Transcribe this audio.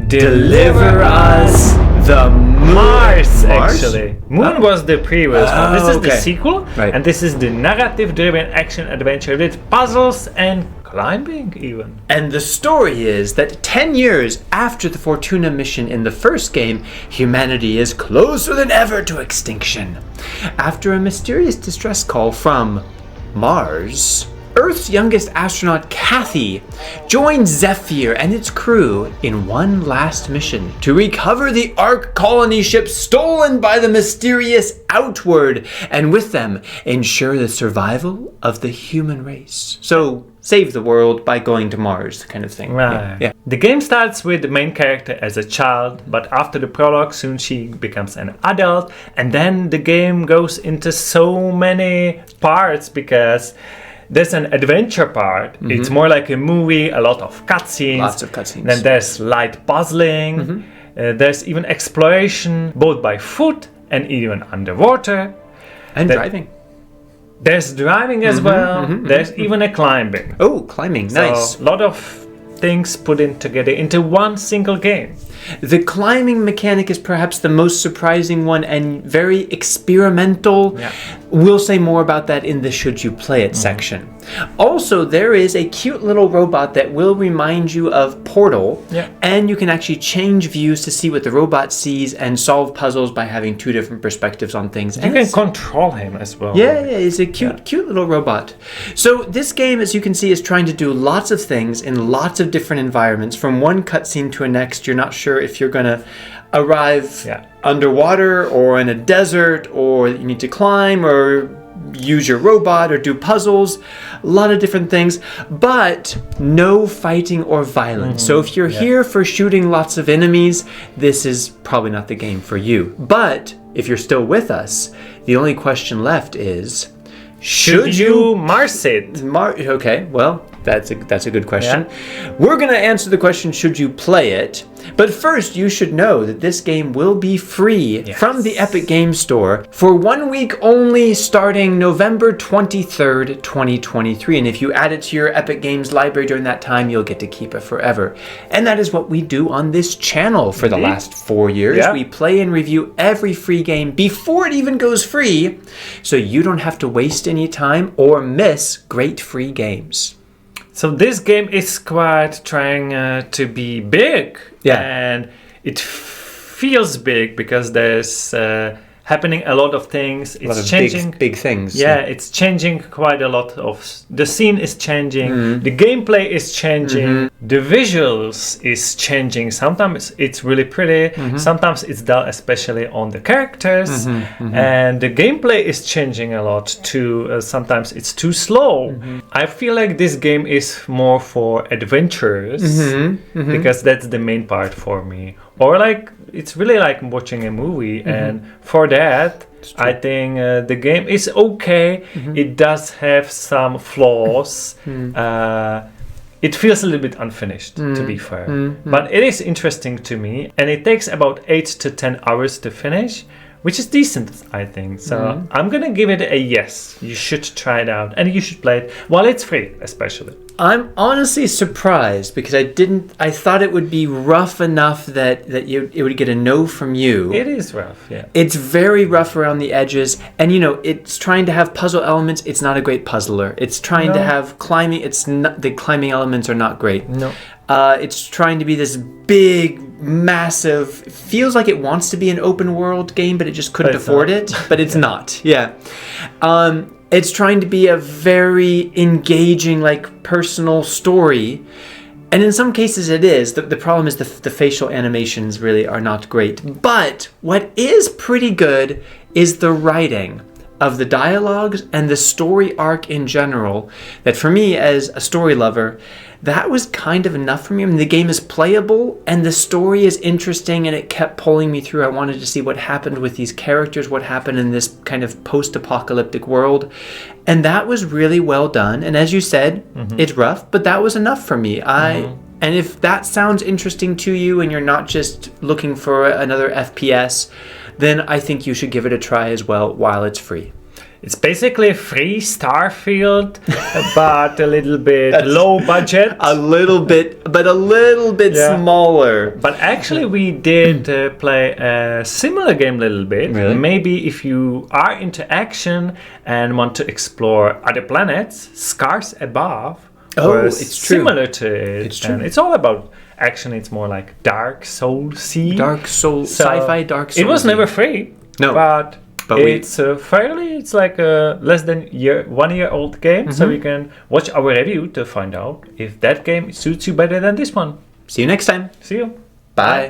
Deliver us the Mars, Mars? actually. Moon was the previous one. This is the okay. sequel, Right. and this is the narrative-driven action-adventure with puzzles and climbing even. And the story is that 10 years after the Fortuna mission in the first game, humanity is closer than ever to extinction. After a mysterious distress call from Mars, Earth's youngest astronaut, Kathy, joins Zephyr and its crew in one last mission to recover the Ark colony ship stolen by the mysterious Outward, and with them, ensure the survival of the human race. So, save the world by going to Mars, kind of thing. Right. Yeah. The game starts with the main character as a child, but after the prologue, soon she becomes an adult, and then the game goes into so many parts because there's an adventure part. It's more like a movie, a lot of cutscenes. Lots of cutscenes. Then there's light puzzling. There's even exploration, both by foot and even underwater. And driving. There's driving as well. There's even a climbing. Oh, climbing. Nice. So, a lot of things put in together into one single game. The climbing mechanic is perhaps the most surprising one and very experimental. Yeah. We'll say more about that in the Should You Play It section. Also, there is a cute little robot that will remind you of Portal, Yeah. and you can actually change views to see what the robot sees and solve puzzles by having two different perspectives on things. You And can it's- control him as well. yeah, it's a cute little robot. So this game, as you can see, is trying to do lots of things in lots of different environments. From one cutscene to a next, you're not sure if you're gonna arrive underwater or in a desert, or you need to climb or use your robot or do puzzles. A lot of different things, but no fighting or violence. So if you're here for shooting lots of enemies, this is probably not the game for you. But if you're still with us, the only question left is, Should you Mars it? Okay, well, that's a good question. We're going to answer the question, should you play it? But first, you should know that this game will be free from the Epic Games Store for 1 week only, starting November 23rd, 2023. And if you add it to your Epic Games library during that time, you'll get to keep it forever. And that is what we do on this channel for the last 4 years. We play and review every free game before it even goes free, so you don't have to waste any time or miss great free games. So this game is quite trying to be big, and it feels big because there's happening a lot of things. It's changing big things. It's changing quite a lot of. The scene is changing. The gameplay is changing. The visuals is changing. Sometimes it's really pretty. Sometimes it's dull, especially on the characters. And the gameplay is changing a lot too. Sometimes it's too slow. I feel like this game is more for adventurers because that's the main part for me. Or like it's really like watching a movie, and for that I think the game is okay. It does have some flaws. It feels a little bit unfinished, to be fair, but it is interesting to me, and it takes about 8 to 10 hours to finish, which is decent, I think. So I'm gonna give it a yes. You should try it out, and you should play it while it's free, especially. I'm honestly surprised because I thought it would be rough enough that it would get a no from you. It is rough, yeah. It's very rough around the edges, and it's trying to have puzzle elements. It's not a great puzzler. It's trying to have climbing. It's not, the climbing elements are not great. No. It's trying to be this big, massive, feels like it wants to be an open world game, but it just couldn't afford it. But it's not. Yeah. It's trying to be a very engaging, like, personal story. And in some cases it is. The problem is the facial animations really are not great. But what is pretty good is the writing of the dialogues and the story arc in general, that for me as a story lover, that was kind of enough for me. I mean, the game is playable and the story is interesting, and it kept pulling me through. I wanted to see what happened with these characters, what happened in this kind of post-apocalyptic world. And that was really well done. And as you said, it's rough, but that was enough for me. And if that sounds interesting to you and you're not just looking for another FPS, then I think you should give it a try as well while it's free. It's basically free Starfield, but a little bit low budget. A little bit smaller. But actually, we did play a similar game a little bit. Really? Maybe if you are into action and want to explore other planets, Scars Above was it's true. similar to it. It's true. And it's all about action. It's more like Dark Soul-y. Sci-fi Dark Soul. It was never free. No. But it's it's like a less than 1 year old game, so you can watch our review to find out if that game suits you better than this one. See you next time. See you. Bye.